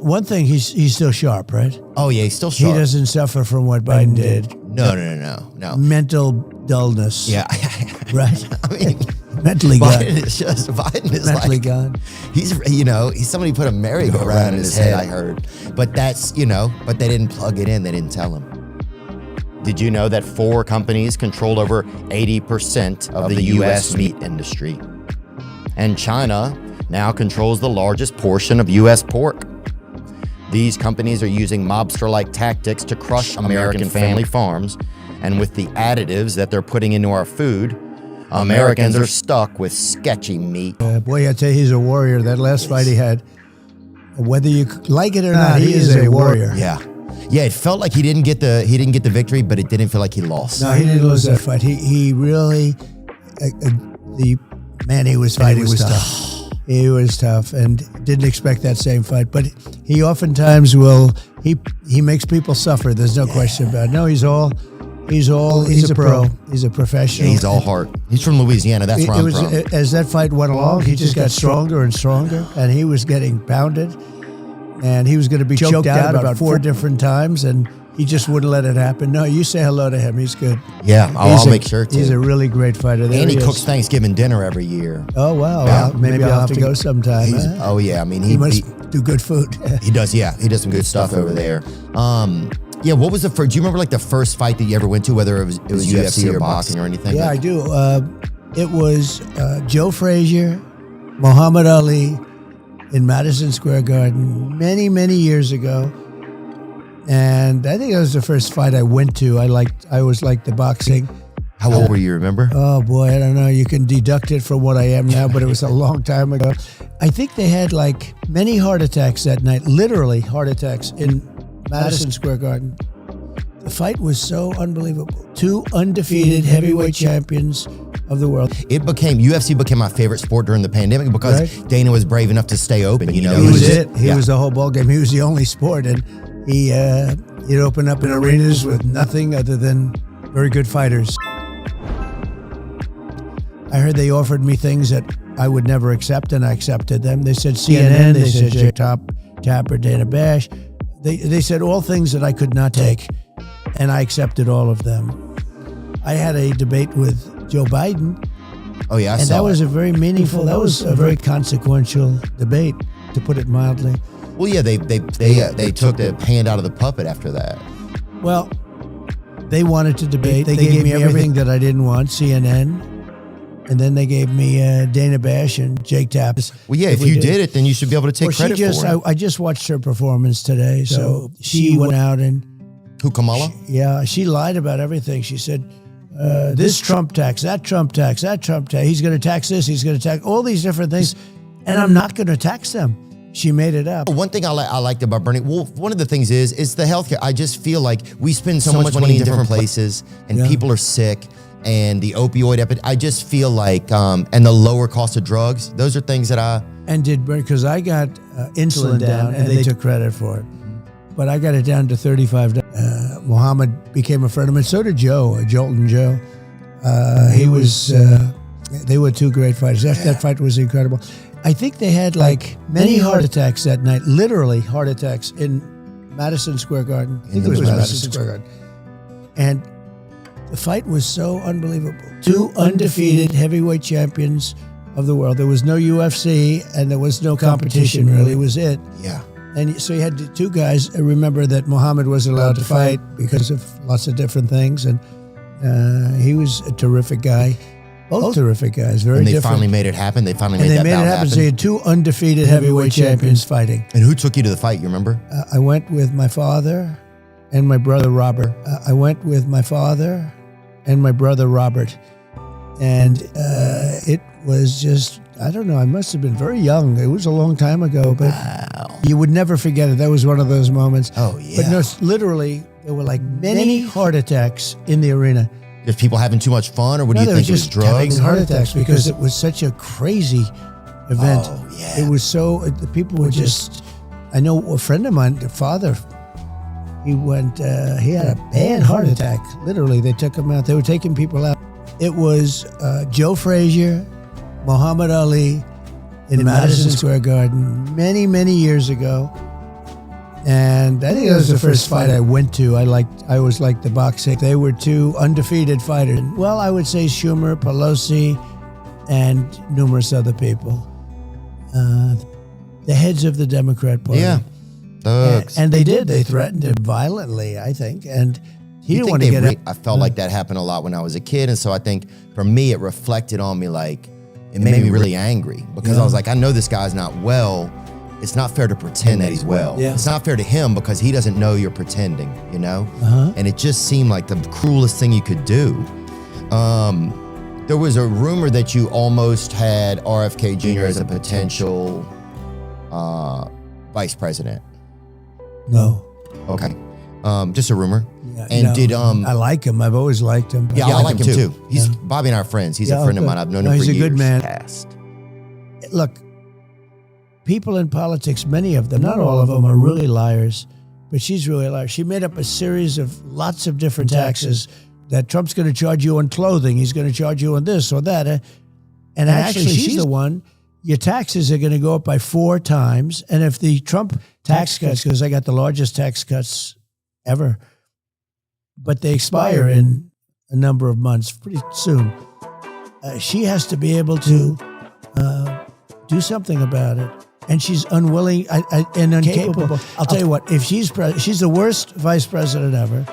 One thing, he's still sharp, right? Oh yeah, he's still sharp. He doesn't suffer from what Biden did. No. Mental dullness. Yeah. Right? I mean, mentally gone. Biden is mentally like, gone. He's somebody put a merry-go-round in his head, I heard. But that's, but they didn't plug it in. They didn't tell him. Did you know that 4 companies control over 80% of the U.S. meat industry? And China now controls the largest portion of U.S. pork. These companies are using mobster-like tactics to crush American family farms, and with the additives that they're putting into our food, Americans are stuck with sketchy meat. Boy, I tell you, he's a warrior. That last fight he had, whether you like it or not, he is a warrior. Yeah, it felt like he didn't get the victory, but it didn't feel like he lost. No, he didn't lose that fight. He really, the man he was fighting was tough. He was tough and didn't expect that same fight. But he oftentimes will, he makes people suffer. There's no question about it. No, he's a pro. He's a professional. Yeah, he's all heart. He's from Louisiana. That's where I'm from. As that fight went along, he just got stronger and stronger, and he was getting pounded, and he was going to be choked out about 4 different times, and he just wouldn't let it happen. No, you say hello to him. He's good. Yeah, I'll make sure to. He's a really great fighter. And he cooks Thanksgiving dinner every year. Oh, wow. Yeah. Well, maybe I'll have to go sometime. Oh, yeah. I mean, he must do good food. He does, yeah. He does some good stuff over there. Yeah, what was the first? Do you remember like the first fight that you ever went to, whether it was UFC or boxing or anything? Yeah, I do. It was Joe Frazier, Muhammad Ali in Madison Square Garden many, many years ago. And I think that was the first fight I went to. I always liked the boxing. How old were you, remember? Oh, boy, I don't know. You can deduct it from what I am now, but it was a long time ago. I think they had like many heart attacks that night, literally heart attacks in Madison Square Garden. The fight was so unbelievable. 2 undefeated heavyweight champions of the world. UFC became my favorite sport during the pandemic because Dana was brave enough to stay open. He was it. He was the whole ball game. He was the only sport, and he'd open up in arenas with nothing other than very good fighters. I heard they offered me things that I would never accept, and I accepted them. They said CNN, they said Jake Tapper, Dana Bash. They said all things that I could not take, and I accepted all of them. I had a debate with Joe Biden. Oh yeah, and that was a very meaningful, that was a very consequential debate, to put it mildly. Well, yeah, they took the hand out of the puppet after that. Well, they wanted to debate. They gave me everything that I didn't want, CNN, and then they gave me Dana Bash and Jake Tapper. Well, yeah, if you did it, then you should be able to take credit for it. I just watched her performance today, so she went out and... Who, Kamala? She lied about everything. She said, this Trump tax, that Trump tax, that Trump tax. He's going to tax this, he's going to tax all these different things, and I'm not going to tax them. She made it up. One thing I liked about Bernie, well, one of the things is the healthcare. I just feel like we spend so much money in different places, and people are sick, and the opioid epidemic. I just feel like, and the lower cost of drugs, those are things that I... And because I got insulin down, and they took credit for it. But I got it down to $35. Muhammad became a friend of mine. So did Joe, Jolton Joe. They were 2 great fighters. That fight was incredible. I think they had like many heart attacks that night, literally heart attacks in Madison Square Garden. I think it was Madison Square Garden. And the fight was so unbelievable. 2 undefeated heavyweight champions of the world. There was no UFC and there was no competition really. It was it. Yeah. And so you had 2 guys. I remember that Muhammad wasn't allowed to fight because of lots of different things. And he was a terrific guy. Both terrific guys, very different. And they finally made it happen. They finally made that bout happen. So they had 2 undefeated heavyweight champions fighting. And who took you to the fight, you remember? I went with my father and my brother Robert. And it was just, I don't know, I must have been very young. It was a long time ago, but you would never forget it. That was one of those moments. Oh, yeah. But no, literally, there were like many heart attacks in the arena. Just people having too much fun, or what do you think? It was drugs? Having heart attacks because it was such a crazy event. Oh, yeah. It was so, the people were just, I know a friend of mine, the father, he had a bad heart attack. Literally, they took him out. They were taking people out. It was Joe Frazier, Muhammad Ali in Madison Square Garden many, many years ago. And I think that was the first fight I went to. I always liked the boxing. They were two undefeated fighters. Well, I would say Schumer, Pelosi, and numerous other people. The heads of the Democrat Party. Yeah. Thugs. And they did. They threatened him violently, I think. And he didn't want to get out. I felt like that happened a lot when I was a kid. And so I think for me, it reflected on me like, it made me really angry because I was like, I know this guy's not well. It's not fair to pretend that he's well. Yeah. It's not fair to him because he doesn't know you're pretending, you know? And it just seemed like the cruelest thing you could do. There was a rumor that you almost had RFK Jr. as a potential vice president. No. Okay. Just a rumor. Yeah, And I like him. I've always liked him. Yeah, I like him too. He's Bobby and I are friends. He's a friend of mine. I've known him for years. He's a good man. Past. Look, people in politics, many of them, not all of them, are really liars, but she's really a liar. She made up a series of lots of different taxes that Trump's going to charge you on clothing. He's going to charge you on this or that. And actually, she's the one, your taxes are going to go up by 4 times. And if the Trump tax cuts, because I got the largest tax cuts ever, but they expire in a number of months, pretty soon, she has to be able to do something about it. And she's unwilling and incapable. I'll tell you what, if she's the worst vice president ever,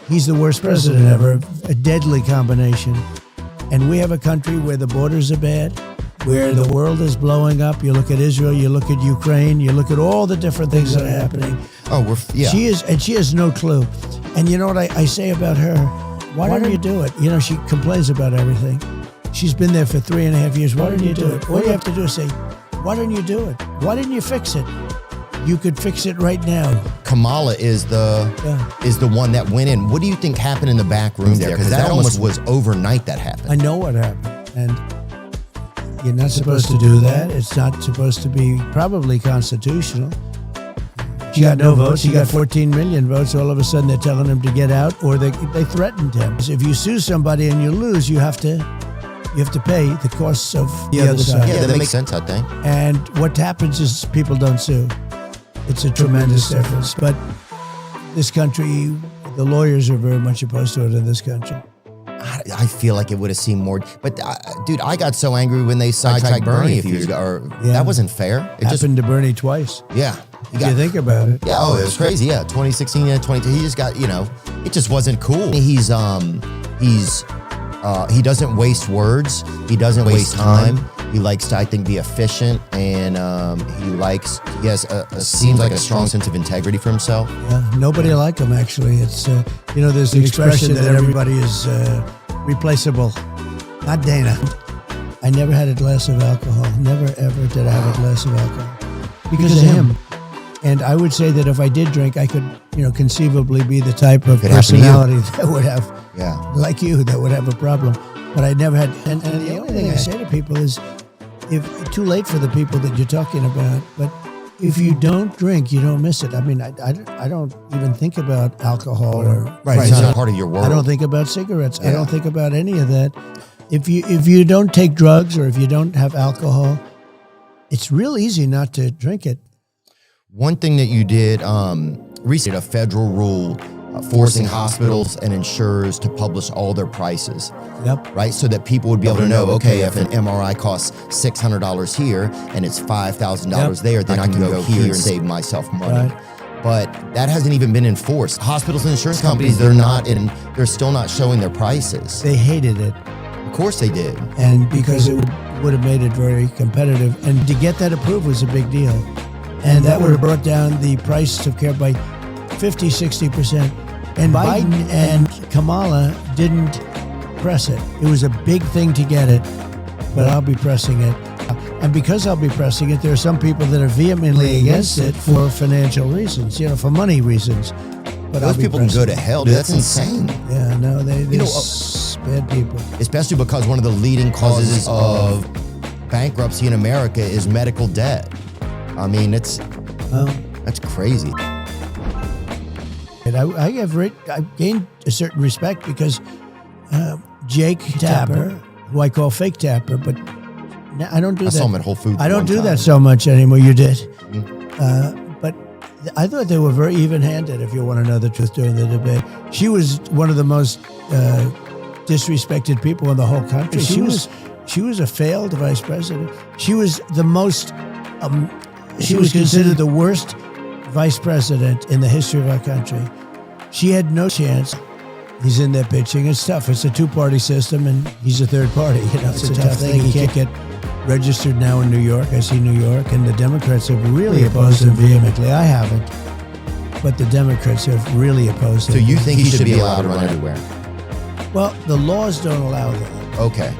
he's the worst president ever, a deadly combination. And we have a country where the borders are bad, where the world is blowing up. You look at Israel, you look at Ukraine, you look at all the different things that are happening. She has no clue. And you know what I say about her? Why don't you do it? You know, she complains about everything. She's been there for 3.5 years. Why don't you do it? All you have to do is say, why don't you do it? Why didn't you fix it? You could fix it right now. Kamala is the one that went in. What do you think happened in the back room there? Because that almost was overnight that happened. I know what happened. And you're not supposed to do that. It's not supposed to be probably constitutional. She got no votes. He got 14 million votes. All of a sudden they're telling him to get out, or they threatened him. If you sue somebody and you lose, you have to pay the costs of the other side. Yeah, that makes sense, I think. And what happens is people don't sue. It's a tremendous difference. But this country, the lawyers are very much opposed to it in this country. I feel like it would have seemed more. But, dude, I got so angry when they sidetracked Bernie a few years ago. That wasn't fair. It happened to Bernie twice. Yeah. You think about it. Yeah, it was crazy. Yeah, 2016 and 22. He just got, it just wasn't cool. He doesn't waste words. He doesn't waste time. He likes to, I think, be efficient, and he seems like a strong sense of integrity for himself. Yeah, nobody like him, actually. It's, there's the expression that everybody is replaceable. Not Dana. I never had a glass of alcohol. Never, ever did I have a glass of alcohol. Because of him. And I would say that if I did drink, I could, conceivably be the type of personality that would have, like you, that would have a problem. But I never had. And the only thing I say to people is, if too late for the people that you're talking about, but if you don't drink, you don't miss it. I mean, I don't even think about alcohol it's not part of your world. I don't think about cigarettes. I don't think about any of that. If you don't take drugs or if you don't have alcohol, it's real easy not to drink it. One thing that you did recently, a federal rule forcing hospitals and insurers to publish all their prices. Yep. Right? So that people would be able to know, okay, if an MRI costs $600 here and it's $5,000 there, then I can go here and save myself money. Right. But that hasn't even been enforced. Hospitals and insurance companies, they're still not showing their prices. They hated it. Of course they did. And because it would have made it very competitive. And to get that approved was a big deal. And that would have brought down the price of care by 50, 60%. And Biden and Kamala didn't press it. It was a big thing to get it, but I'll be pressing it. And because I'll be pressing it, there are some people that are vehemently against it for financial reasons, for money reasons. But those people can go to hell, dude. That's insane. Yeah, no, they're bad people. Especially because one of the leading causes of bankruptcy in America is medical debt. I mean, that's crazy. And I've gained a certain respect because Jake Tapper, who I call Fake Tapper, but I don't do that. I saw him at Whole Foods. I don't do that so much anymore. You did. But I thought they were very even-handed, if you want to know the truth, during the debate. She was one of the most disrespected people in the whole country. She was a failed vice president. She was the most, she was considered the worst vice president in the history of our country. She had no chance. He's in there pitching. It's tough. It's a two-party system, and he's a third party. You know, it's a tough thing. He can't get registered now in New York. I see New York, and the Democrats have really opposed him vehemently. I haven't, but the Democrats have really opposed him. So you think he should be allowed to run everywhere? Well, the laws don't allow that. Okay.